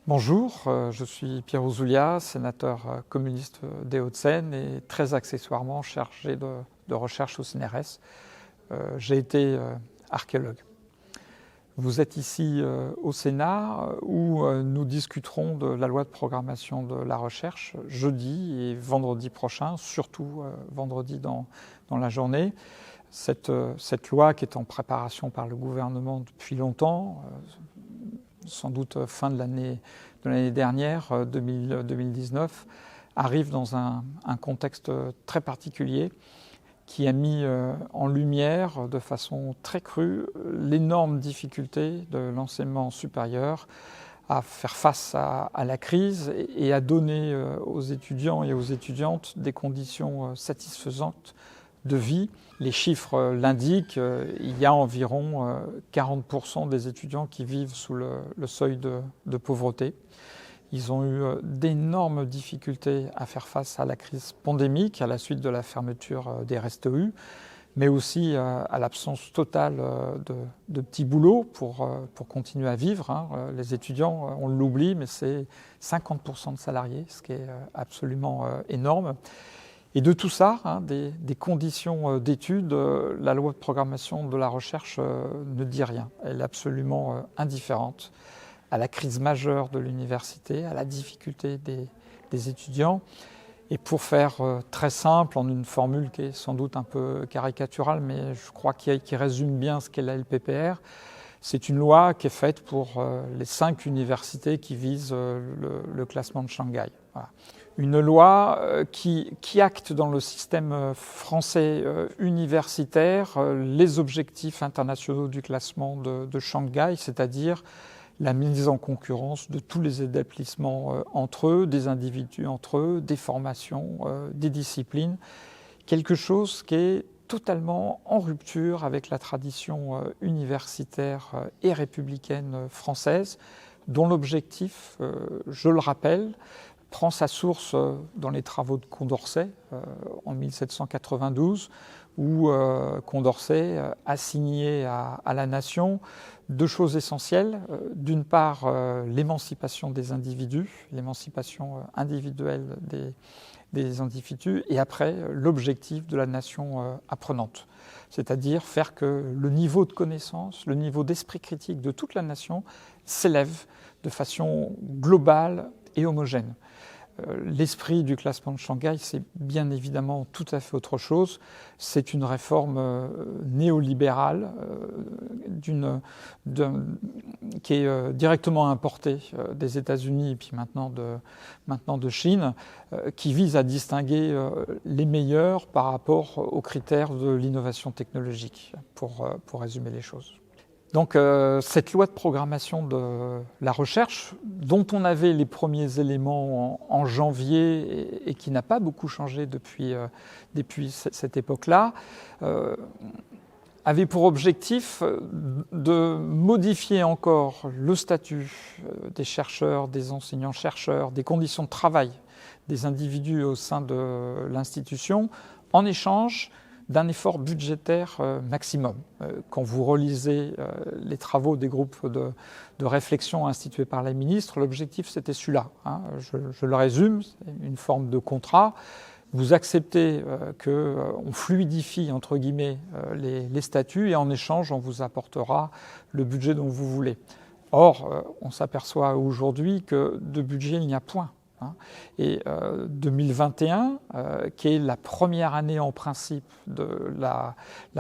Bonjour, je suis Pierre Ouzoulias, sénateur communiste des Hauts-de-Seine et très accessoirement chargé de recherche au CNRS. J'ai été archéologue. Vous êtes ici au Sénat où nous discuterons de la loi de programmation de la recherche jeudi et vendredi prochain, surtout vendredi dans la journée. Cette loi qui est en préparation par le gouvernement depuis longtemps, sans doute fin de l'année dernière, 2019, arrive dans un contexte très particulier qui a mis en lumière de façon très crue l'énorme difficulté de l'enseignement supérieur à faire face à la crise et à donner aux étudiants et aux étudiantes des conditions satisfaisantes de vie. Les chiffres l'indiquent, il y a environ 40% des étudiants qui vivent sous le seuil de pauvreté. Ils ont eu d'énormes difficultés à faire face à la crise pandémique, à la suite de la fermeture des restos-U, mais aussi à l'absence totale de petits boulots pour continuer à vivre. Les étudiants, on l'oublie, mais c'est 50% de salariés, ce qui est absolument énorme. Et de tout ça, des conditions d'études, la loi de programmation de la recherche ne dit rien. Elle est absolument indifférente à la crise majeure de l'université, à la difficulté des étudiants. Et pour faire très simple, en une formule qui est sans doute un peu caricaturale, mais je crois qui résume bien ce qu'est la LPPR, c'est une loi qui est faite pour les 5 universités qui visent le classement de Shanghai. Voilà. Une loi qui acte dans le système français universitaire les objectifs internationaux du classement de Shanghai, c'est-à-dire la mise en concurrence de tous les établissements entre eux, des individus entre eux, des formations, des disciplines. Quelque chose qui est totalement en rupture avec la tradition universitaire et républicaine française, dont l'objectif, je le rappelle, prend sa source dans les travaux de Condorcet en 1792, où Condorcet assignait à la nation 2 choses essentielles. D'une part, l'émancipation des individus, l'émancipation individuelle des individus, et après, l'objectif de la nation apprenante. C'est-à-dire faire que le niveau de connaissance, le niveau d'esprit critique de toute la nation s'élève de façon globale et homogène. L'esprit du classement de Shanghai, c'est bien évidemment tout à fait autre chose. C'est une réforme néolibérale qui est directement importée des États-Unis et puis maintenant de Chine, qui vise à distinguer les meilleurs par rapport aux critères de l'innovation technologique, pour résumer les choses. Donc cette loi de programmation de la recherche, dont on avait les premiers éléments en janvier et qui n'a pas beaucoup changé depuis cette époque-là, avait pour objectif de modifier encore le statut des chercheurs, des enseignants-chercheurs, des conditions de travail des individus au sein de l'institution, en échange d'un effort budgétaire maximum. Quand vous relisez les travaux des groupes de réflexion institués par la ministre, l'objectif c'était celui-là. Je le résume, c'est une forme de contrat. Vous acceptez qu'on fluidifie entre guillemets les statuts et en échange on vous apportera le budget dont vous voulez. Or, on s'aperçoit aujourd'hui que de budget il n'y a point. Et 2021, qui est la première année en principe de la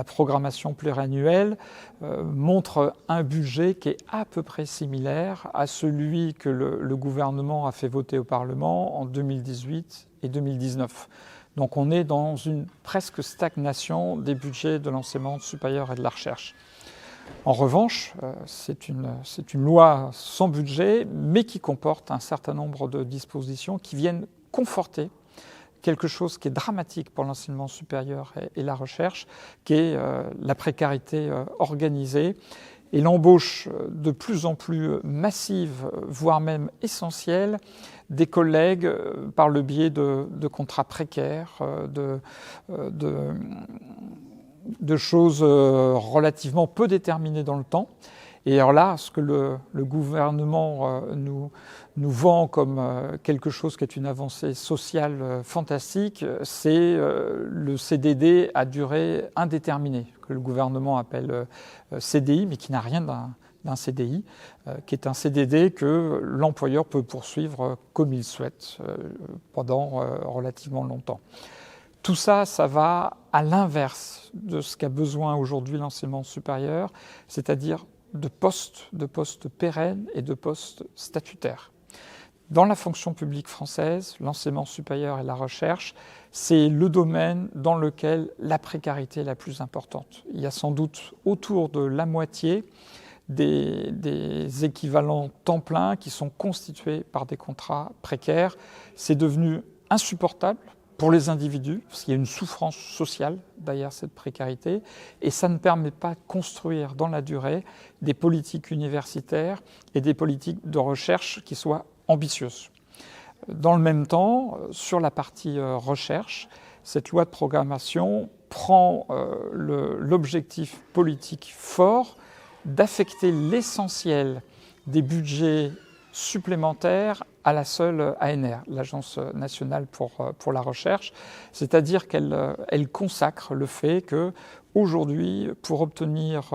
programmation pluriannuelle, montre un budget qui est à peu près similaire à celui que le gouvernement a fait voter au Parlement en 2018 et 2019. Donc on est dans une presque stagnation des budgets de l'enseignement supérieur et de la recherche. En revanche, c'est une loi sans budget, mais qui comporte un certain nombre de dispositions qui viennent conforter quelque chose qui est dramatique pour l'enseignement supérieur et la recherche, qui est la précarité organisée et l'embauche de plus en plus massive, voire même essentielle, des collègues par le biais de contrats précaires, de choses relativement peu déterminées dans le temps Et alors là, ce que le gouvernement nous vend comme quelque chose qui est une avancée sociale fantastique, c'est le CDD à durée indéterminée, que le gouvernement appelle CDI, mais qui n'a rien d'un CDI, qui est un CDD que l'employeur peut poursuivre comme il souhaite pendant relativement longtemps. Tout ça, ça va à l'inverse de ce qu'a besoin aujourd'hui l'enseignement supérieur, c'est-à-dire de postes pérennes et de postes statutaires. Dans la fonction publique française, l'enseignement supérieur et la recherche, c'est le domaine dans lequel la précarité est la plus importante. Il y a sans doute autour de la moitié des équivalents temps plein qui sont constitués par des contrats précaires. C'est devenu insupportable pour les individus, parce qu'il y a une souffrance sociale derrière cette précarité, et ça ne permet pas de construire dans la durée des politiques universitaires et des politiques de recherche qui soient ambitieuses. Dans le même temps, sur la partie recherche, cette loi de programmation prend l'objectif politique fort d'affecter l'essentiel des budgets supplémentaires à la seule ANR, l'Agence nationale pour la recherche, c'est-à-dire qu'elle consacre le fait que aujourd'hui, pour obtenir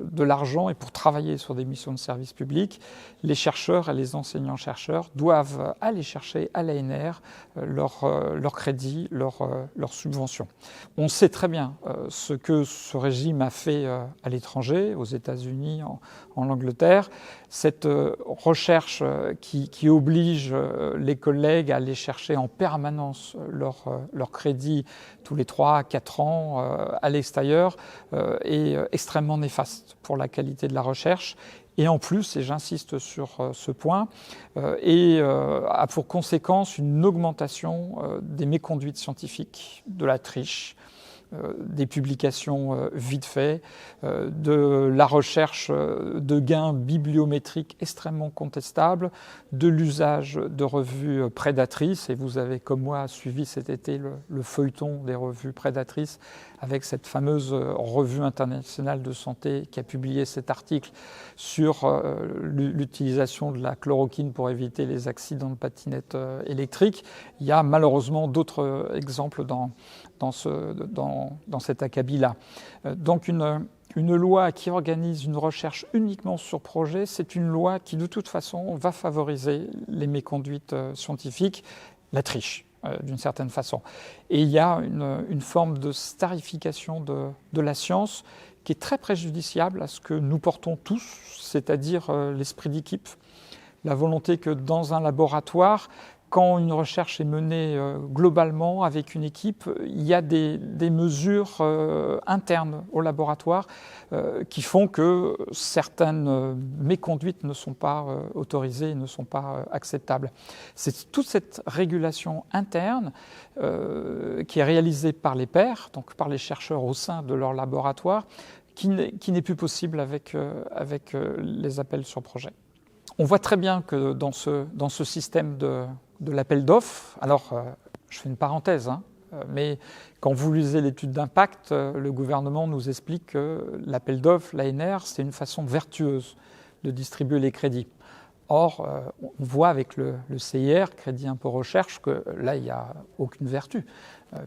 de l'argent et pour travailler sur des missions de service public, les chercheurs et les enseignants-chercheurs doivent aller chercher à l'ANR leur crédit, leur subvention. On sait très bien ce que ce régime a fait à l'étranger, aux États-Unis, en Angleterre, cette recherche qui oblige les collègues à aller chercher en permanence leur crédit tous les 3 à 4 ans à l'extérieur est extrêmement néfaste pour la qualité de la recherche. Et en plus, et j'insiste sur ce point, a pour conséquence une augmentation des méconduites scientifiques, de la triche, des publications vite fait, de la recherche de gains bibliométriques extrêmement contestables, de l'usage de revues prédatrices. Et vous avez, comme moi, suivi cet été le feuilleton des revues prédatrices avec cette fameuse revue internationale de santé qui a publié cet article sur l'utilisation de la chloroquine pour éviter les accidents de patinette électrique. Il y a malheureusement d'autres exemples dans cet acabit-là. Donc une loi qui organise une recherche uniquement sur projet, c'est une loi qui de toute façon va favoriser les méconduites scientifiques, la triche d'une certaine façon. Et il y a une forme de starification de la science qui est très préjudiciable à ce que nous portons tous, c'est-à-dire l'esprit d'équipe, la volonté que dans un laboratoire, quand une recherche est menée globalement avec une équipe, il y a des mesures internes au laboratoire qui font que certaines méconduites ne sont pas autorisées, ne sont pas acceptables. C'est toute cette régulation interne qui est réalisée par les pairs, donc par les chercheurs au sein de leur laboratoire, qui n'est plus possible avec les appels sur projet. On voit très bien que dans ce système de l'appel d'offres, alors je fais une parenthèse, mais quand vous lisez l'étude d'impact, le gouvernement nous explique que l'appel d'offres, l'ANR, c'est une façon vertueuse de distribuer les crédits. Or, on voit avec le CIR, Crédit Impôt Recherche, que là, il n'y a aucune vertu,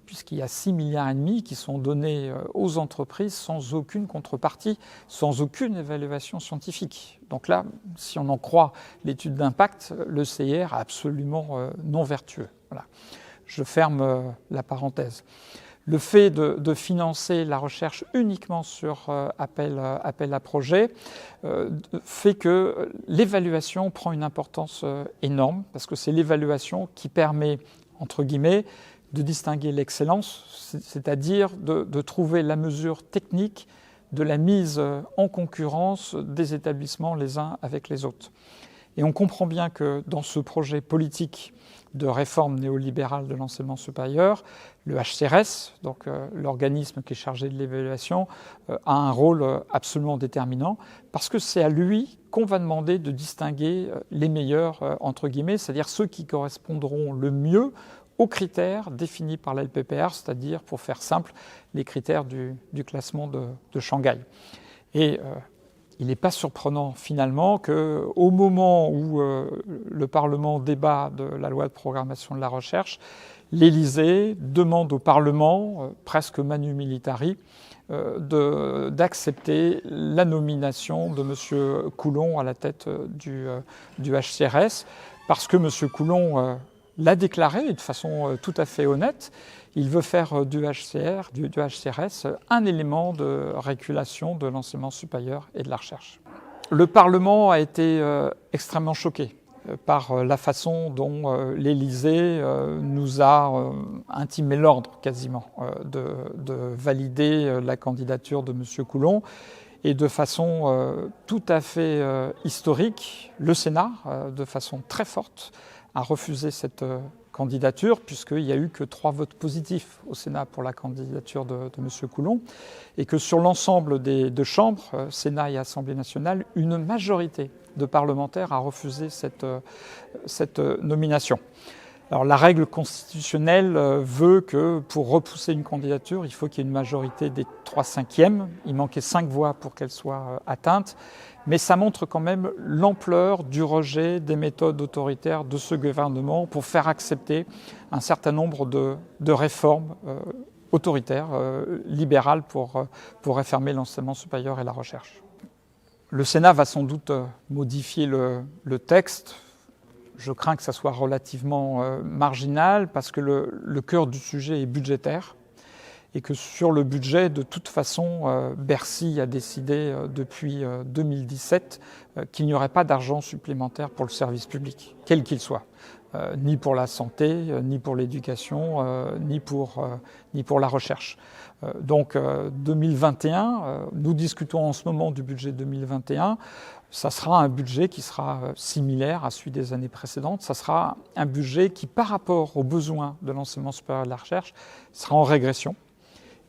puisqu'il y a 6,5 milliards qui sont donnés aux entreprises sans aucune contrepartie, sans aucune évaluation scientifique. Donc là, si on en croit l'étude d'impact, le CIR est absolument non vertueux. Voilà. Je ferme la parenthèse. Le fait de financer la recherche uniquement sur appel à projet fait que l'évaluation prend une importance énorme, parce que c'est l'évaluation qui permet, entre guillemets, de distinguer l'excellence, c'est-à-dire de trouver la mesure technique de la mise en concurrence des établissements les uns avec les autres. Et on comprend bien que dans ce projet politique de réforme néolibérale de l'enseignement supérieur, le HCRS, donc l'organisme qui est chargé de l'évaluation, a un rôle absolument déterminant, parce que c'est à lui qu'on va demander de distinguer les meilleurs, entre guillemets, c'est-à-dire ceux qui correspondront le mieux aux critères définis par la LPPR, c'est-à-dire, pour faire simple, les critères du classement de Shanghai. Et il n'est pas surprenant finalement qu'au moment où le Parlement débat de la loi de programmation de la recherche, l'Élysée demande au Parlement, presque manu militari, d'accepter la nomination de M. Coulon à la tête du HCRS, parce que M. Coulon l'a déclaré de façon tout à fait honnête. Il veut faire du HCRS un élément de régulation de l'enseignement supérieur et de la recherche. Le Parlement a été extrêmement choqué par la façon dont l'Élysée nous a intimé l'ordre quasiment de valider la candidature de M. Coulon. Et de façon tout à fait historique, le Sénat, de façon très forte, a refusé cette candidature, puisqu'il n'y a eu que 3 votes positifs au Sénat pour la candidature de M. Coulon, et que sur l'ensemble des 2 chambres, Sénat et Assemblée nationale, une majorité de parlementaires a refusé cette nomination. Alors la règle constitutionnelle veut que pour repousser une candidature, il faut qu'il y ait une majorité des 3/5. Il manquait 5 voix pour qu'elle soit atteinte, mais ça montre quand même l'ampleur du rejet des méthodes autoritaires de ce gouvernement pour faire accepter un certain nombre de réformes autoritaires, libérales pour réformer l'enseignement supérieur et la recherche. Le Sénat va sans doute modifier le texte. Je crains que ça soit relativement marginal parce que le cœur du sujet est budgétaire et que sur le budget, de toute façon, Bercy a décidé depuis 2017 qu'il n'y aurait pas d'argent supplémentaire pour le service public, quel qu'il soit, ni pour la santé, ni pour l'éducation, ni pour la recherche. Donc 2021, nous discutons en ce moment du budget 2021, ça sera un budget qui sera similaire à celui des années précédentes. Ça sera un budget qui, par rapport aux besoins de l'enseignement supérieur et de la recherche, sera en régression.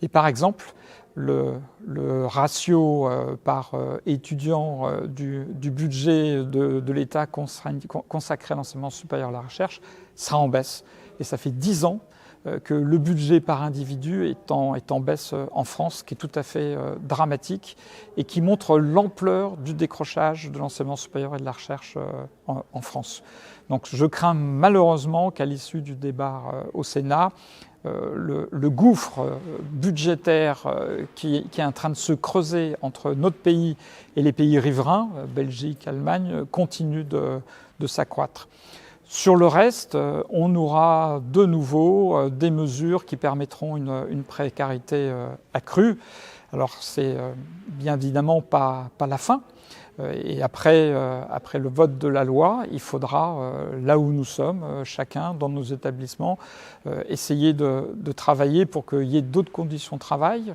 Et par exemple, le ratio par étudiant du budget de l'État consacré à l'enseignement supérieur et à la recherche sera en baisse. Et ça fait 10 ans que le budget par individu est en baisse en France, qui est tout à fait dramatique et qui montre l'ampleur du décrochage de l'enseignement supérieur et de la recherche en France. Donc je crains malheureusement qu'à l'issue du débat au Sénat, le gouffre budgétaire qui est en train de se creuser entre notre pays et les pays riverains, Belgique, Allemagne, continue de s'accroître. Sur le reste, on aura de nouveau des mesures qui permettront une précarité accrue. Alors c'est bien évidemment pas la fin. Et après le vote de la loi, il faudra, là où nous sommes, chacun dans nos établissements, essayer de travailler pour qu'il y ait d'autres conditions de travail,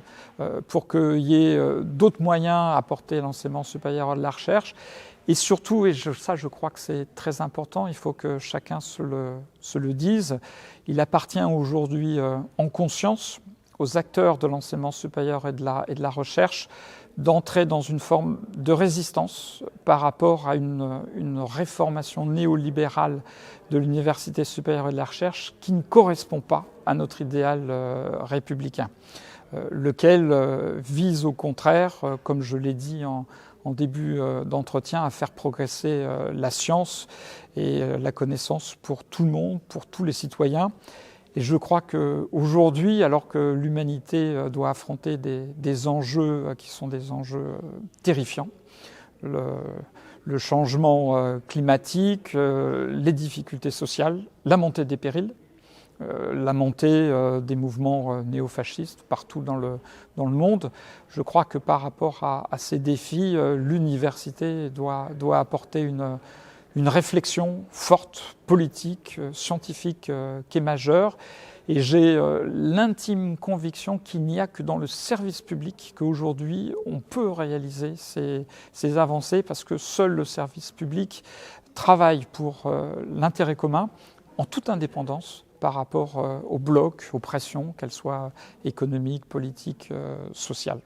pour qu'il y ait d'autres moyens à apporter à l'enseignement supérieur et de la recherche. Et surtout, et ça je crois que c'est très important, il faut que chacun se le dise, il appartient aujourd'hui en conscience aux acteurs de l'enseignement supérieur et de la recherche d'entrer dans une forme de résistance par rapport à une réformation néolibérale de l'université supérieure et de la recherche qui ne correspond pas à notre idéal républicain, lequel vise au contraire, comme je l'ai dit en début d'entretien, à faire progresser la science et la connaissance pour tout le monde, pour tous les citoyens. Et je crois qu'aujourd'hui, alors que l'humanité doit affronter des enjeux qui sont des enjeux terrifiants, le changement climatique, les difficultés sociales, la montée des périls, la montée des mouvements néofascistes partout dans le monde, je crois que par rapport à ces défis, l'université doit apporter une réflexion forte, politique, scientifique, qui est majeure. Et j'ai l'intime conviction qu'il n'y a que dans le service public qu'aujourd'hui on peut réaliser ces avancées, parce que seul le service public travaille pour l'intérêt commun en toute indépendance par rapport aux blocs, aux pressions, qu'elles soient économiques, politiques, sociales.